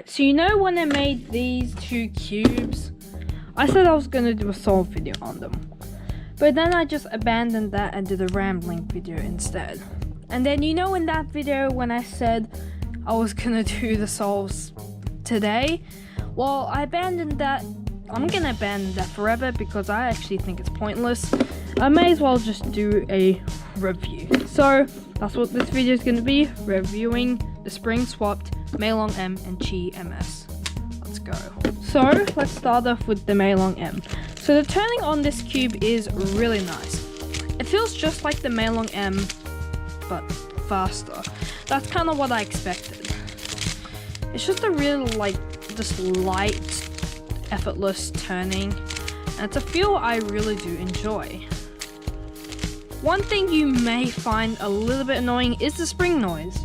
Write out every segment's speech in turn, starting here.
Alright, so you know when I made these two cubes, I said I was going to do a solve video on them. But then I just abandoned that and did a rambling video instead. And then you know in that video when I said I was going to do the solves today? Well, I abandoned that. I'm going to abandon that forever because I actually think it's pointless. I may as well just do a review. So that's what this video is going to be, reviewing the spring swapped Meilong M and Qi MS. Let's go. So let's start off with the Meilong M. So the turning on this cube is really nice. It feels just like the Meilong M, but faster. That's kind of what I expected. It's just a really just light, effortless turning, and it's a feel I really do enjoy. One thing you may find a little bit annoying is the spring noise.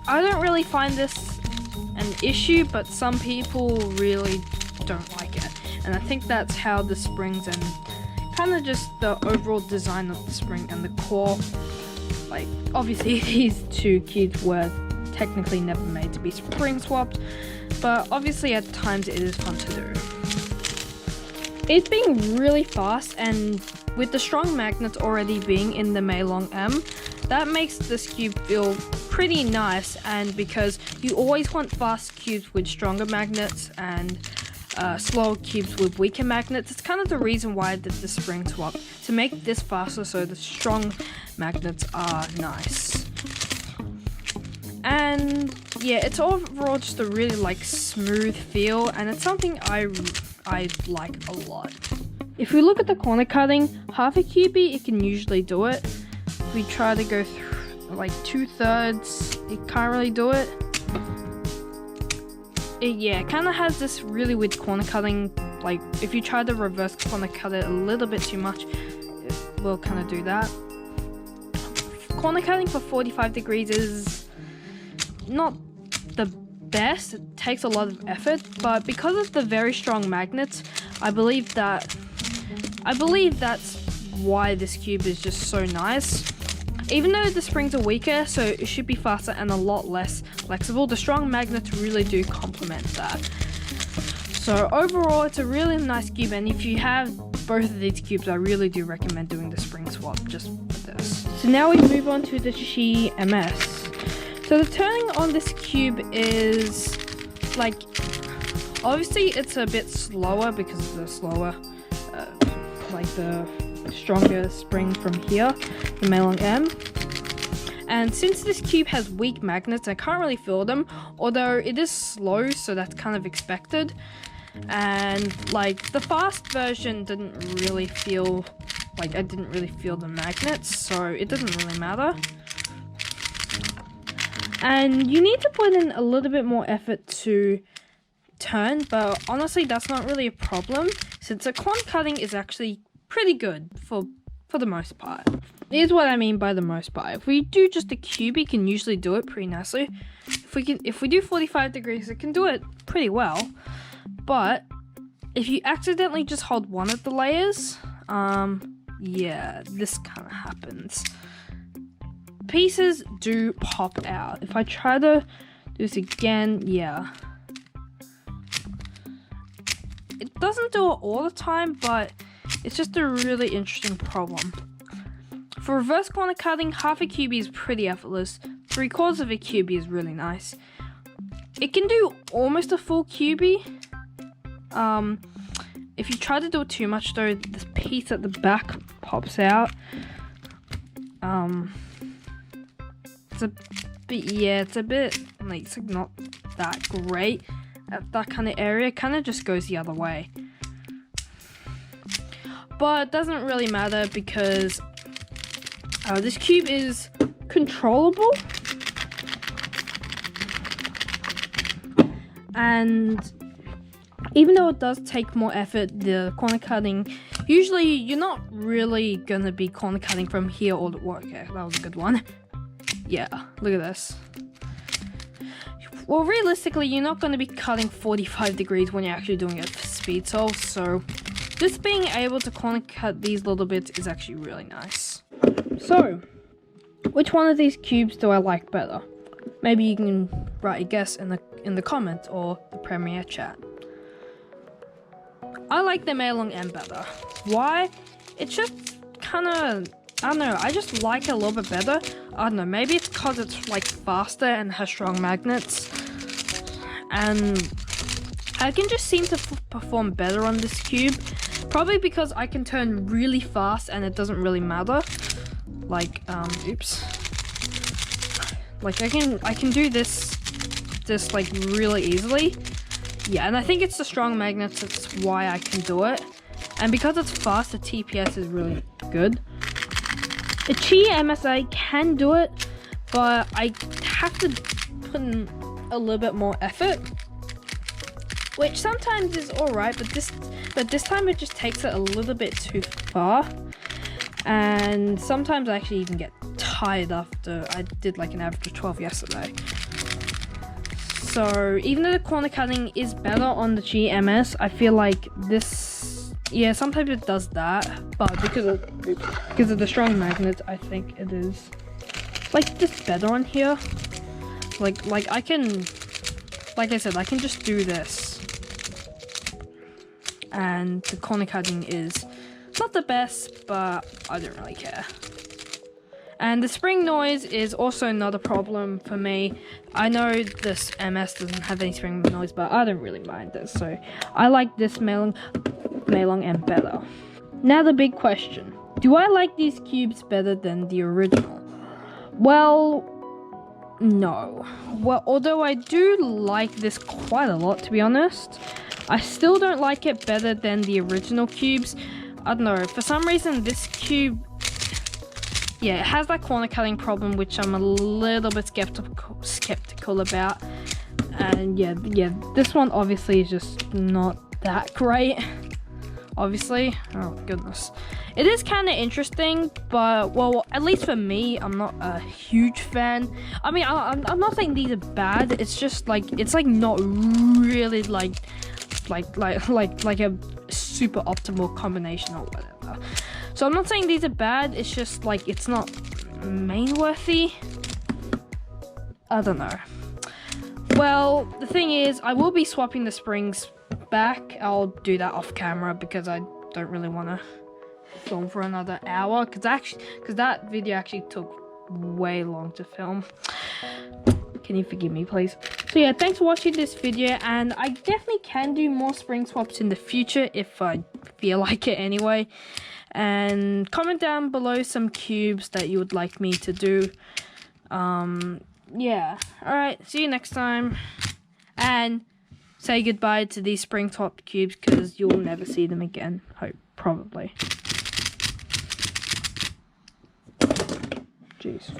I don't really find this an issue, but some people really don't like it. And I think that's how the springs and kind of just the overall design of the spring and the core, obviously these two cubes were technically never made to be spring swapped, but obviously at times it is fun to do. It's being really fast, and with the strong magnets already being in the Meilong M, that makes this cube feel pretty nice. And because you always want fast cubes with stronger magnets and slower cubes with weaker magnets, it's kind of the reason why I did the spring swap, to make this faster so the strong magnets are nice. And yeah, it's overall just a really smooth feel, and it's something I like a lot. If we look at the corner cutting, half a cubie, it can usually do it. If we try to go through 2/3, it can't really do it. It kind of has this really weird corner cutting. If you try to reverse corner cut it a little bit too much, it will kind of do that. Corner cutting for 45 degrees is not the best. It takes a lot of effort, but because of the very strong magnets, I believe that's why this cube is just so nice. Even though the springs are weaker, so it should be faster and a lot less flexible, the strong magnets really do complement that. So overall, it's a really nice cube, and if you have both of these cubes, I really do recommend doing the spring swap just for this. So now we move on to the Qi MS. So the turning on this cube is obviously it's a bit slower because of the slower, the stronger spring from here, the Meilong M. And since this cube has weak magnets, I can't really feel them, although it is slow, so that's kind of expected. And the fast version didn't really feel, I didn't really feel the magnets, so it doesn't really matter. And you need to put in a little bit more effort to turn, but honestly that's not really a problem, since the corner cutting is actually pretty good for the most part. Here's what I mean by the most part. If we do just a cube, it can usually do it pretty nicely. If we do 45 degrees, it can do it pretty well. But if you accidentally just hold one of the layers, yeah, this kind of happens. Pieces do pop out. If I try to do this again, yeah. It doesn't do it all the time, but it's just a really interesting problem. For reverse corner cutting, half a cubie is pretty effortless. 3/4 of a cubie is really nice. It can do almost a full cubie. If you try to do it too much though, this piece at the back pops out. It's a bit it's not that great at that kind of area. It kind of just goes the other way. But it doesn't really matter because this cube is controllable, and even though it does take more effort, the corner cutting, usually you're not really gonna be corner cutting from here or okay, that was a good one. Yeah, look at this. Well, realistically, you're not going to be cutting 45 degrees when you're actually doing it for speed solve, so just being able to corner cut these little bits is actually really nice. So, which one of these cubes do I like better? Maybe you can write a guess in the comments or the Premiere chat. I like the Meilong M better. Why? It's just kind of, I don't know, I just like it a little bit better. I don't know, maybe it's because it's like faster and has strong magnets. And I can just seem to perform better on this cube. Probably because I can turn really fast and it doesn't really matter. Like, oops. Like I can do this like really easily. Yeah, and I think it's the strong magnets, that's why I can do it. And because it's fast, the TPS is really good. The Qi MSA can do it, but I have to put in a little bit more effort. Which sometimes is alright, but this time it just takes it a little bit too far. And sometimes I actually even get tired after I did like an average of 12 yesterday. So even though the corner cutting is better on the Qi MS, I feel like this, yeah, sometimes it does that, but because of the strong magnets, I think it is like just better on here. Like I can, like I said, I can just do this, and the corner cutting is not the best, but I don't really care. And the spring noise is also not a problem for me. I know this MS doesn't have any spring noise, but I don't really mind this. So I like this Meilong M better. Now the big question. Do I like these cubes better than the original? Well, no. Well, although I do like this quite a lot, to be honest, I still don't like it better than the original cubes. I don't know, for some reason this cube, yeah, it has that corner cutting problem, which I'm a little bit skeptical about. And yeah, this one obviously is just not that great. Obviously, oh goodness. It is kind of interesting, but well, at least for me, I'm not a huge fan. I mean, I'm not saying these are bad. It's just like, it's like not really like a super optimal combination or whatever. So I'm not saying these are bad, it's just like it's not main worthy. I don't know. Well, the thing is, I will be swapping the springs back. I'll do that off camera because I don't really want to film for another hour, because that video actually took way long to film. Can you forgive me, please? So yeah, thanks for watching this video, and I definitely can do more spring swaps in the future if I feel like it anyway. And comment down below some cubes that you would like me to do. Yeah, alright, see you next time. And say goodbye to these spring swap cubes, because you'll never see them again, probably. Jeez.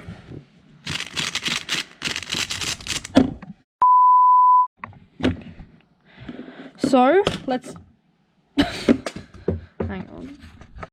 So, let's hang on.